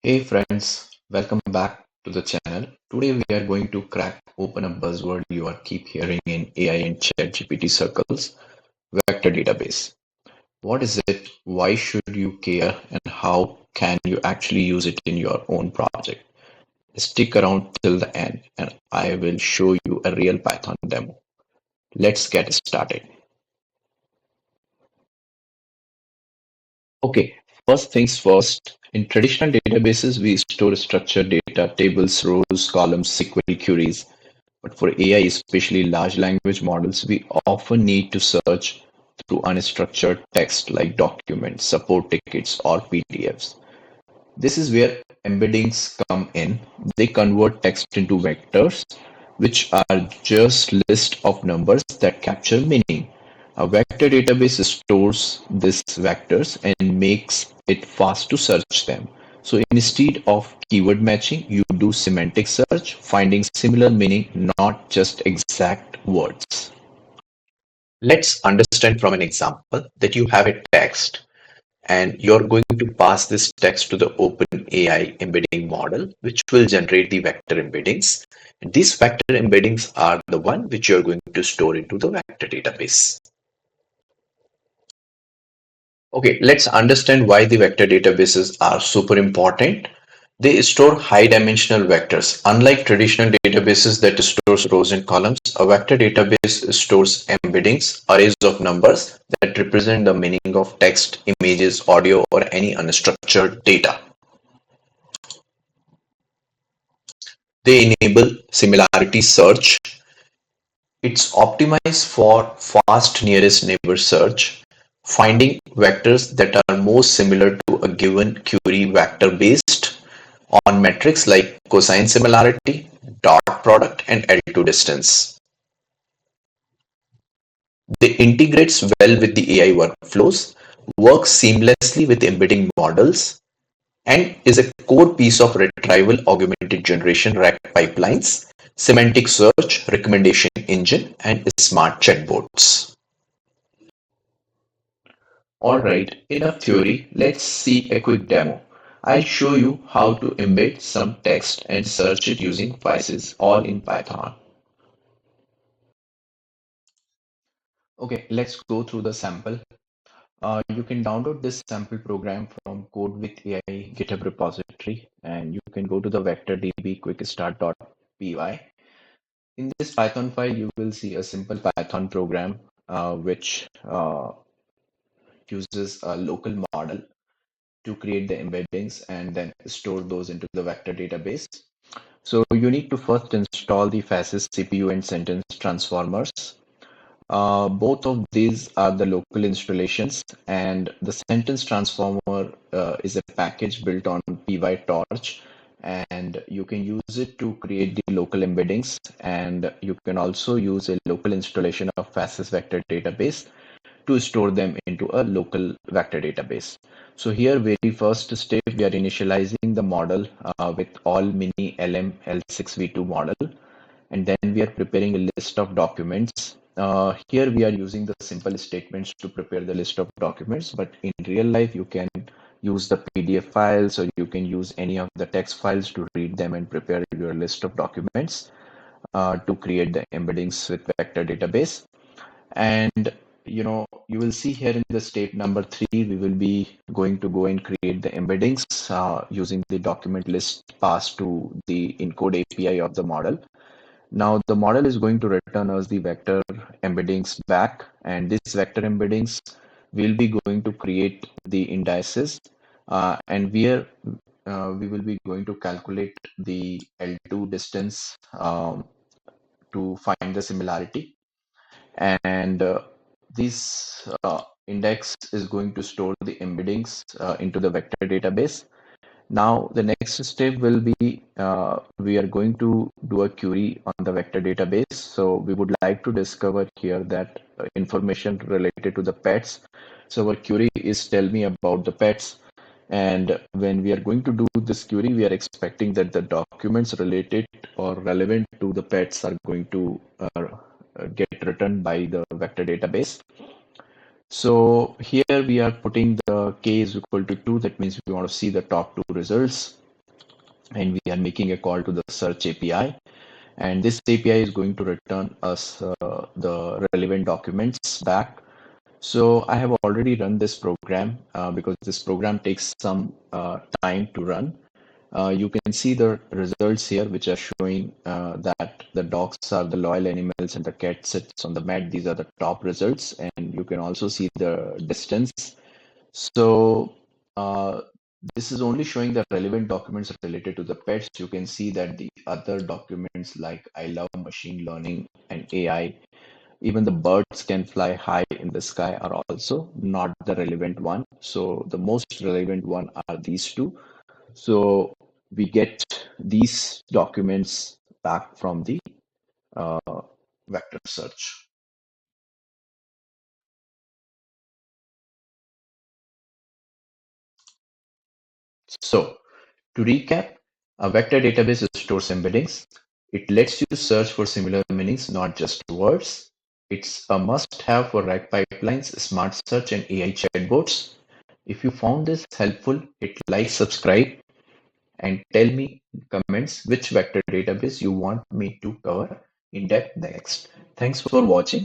Hey friends, welcome back to the channel. Today we are going to crack open a buzzword you are keep hearing in AI and ChatGPT circles, vector database. What is it? Why should you care? And how can you actually use it in your own project? Stick around till the end and I will show you a real Python demo. Let's get started. Okay, first things first. In traditional databases, we store structured data, tables, rows, columns, SQL queries. But for AI, especially large language models, we often need to search through unstructured text like documents, support tickets, or PDFs. This is where embeddings come in. They convert text into vectors, which are just list of numbers that capture meaning. A vector database stores these vectors and makes it fast to search them. So instead of keyword matching, you do semantic search, finding similar meaning, not just exact words. Let's understand from an example that you have a text and you're going to pass this text to the OpenAI embedding model, which will generate the vector embeddings. And these vector embeddings are the one which you're going to store into the vector database. Okay, let's understand why the vector databases are super important. They store high dimensional vectors. Unlike traditional databases that stores rows and columns, a vector database stores embeddings, arrays of numbers that represent the meaning of text, images, audio, or any unstructured data. They enable similarity search. It's optimized for fast nearest neighbor search, finding vectors that are most similar to a given query vector based on metrics like cosine similarity, dot product, and L2 distance. They integrates well with the AI workflows, works seamlessly with embedding models, and is a core piece of retrieval augmented generation RAG pipelines, semantic search, recommendation engine, and smart chatbots. Alright, enough theory, let's see a quick demo. I'll show you how to embed some text and search it using FAISS, all in Python. Okay, let's go through the sample. You can download this sample program from Code with AI GitHub repository, and you can go to the vectordb quickstart.py. In this Python file, you will see a simple Python program which uses a local model to create the embeddings and then store those into the vector database. So you need to first install the FAISS CPU and sentence transformers. Both of these are the local installations, and the sentence transformer is a package built on pytorch, and you can use it to create the local embeddings, and you can also use a local installation of FAISS vector database to store them into a local vector database. So here, very first step, we are initializing the model with all mini LM L6v2 model, and then we are preparing a list of documents. Here we are using the simple statements to prepare the list of documents, but in real life you can use the PDF files or you can use any of the text files to read them and prepare your list of documents to create the embeddings with vector database. And you will see here in the step number 3, we will be going to go and create the embeddings using the document list passed to the encode API of the model. Now the model is going to return us the vector embeddings back, and this vector embeddings will be going to create the indices, and we will be going to calculate the L2 distance to find the similarity, and this index is going to store the embeddings into the vector database. Now, the next step will be we are going to do a query on the vector database. So we would like to discover here that information related to the pets. So our query is tell me about the pets. And when we are going to do this query, we are expecting that the documents related or relevant to the pets are going to get returned by the vector database. So here we are putting the k is equal to 2. That means we want to see the top two results. and we are making a call to the search API. And this API is going to return us the relevant documents back. So I have already run this program because this program takes some time to run. You can see the results here, which are showing that the dogs are the loyal animals and the cat sits on the mat. These are the top results, and you can also see the distance. So this is only showing the relevant documents related to the pets. You can see that the other documents like I love machine learning and AI, even the birds can fly high in the sky, are also not the relevant one. So the most relevant one are these two. So we get these documents back from the uh, vector search. So to recap, a vector database stores embeddings. It lets you search for similar meanings, not just words. It's a must-have for RAG pipelines, smart search, and AI chatbots. If you found this helpful, hit like, subscribe, and tell me in comments which vector database you want me to cover in depth next. Thanks for watching.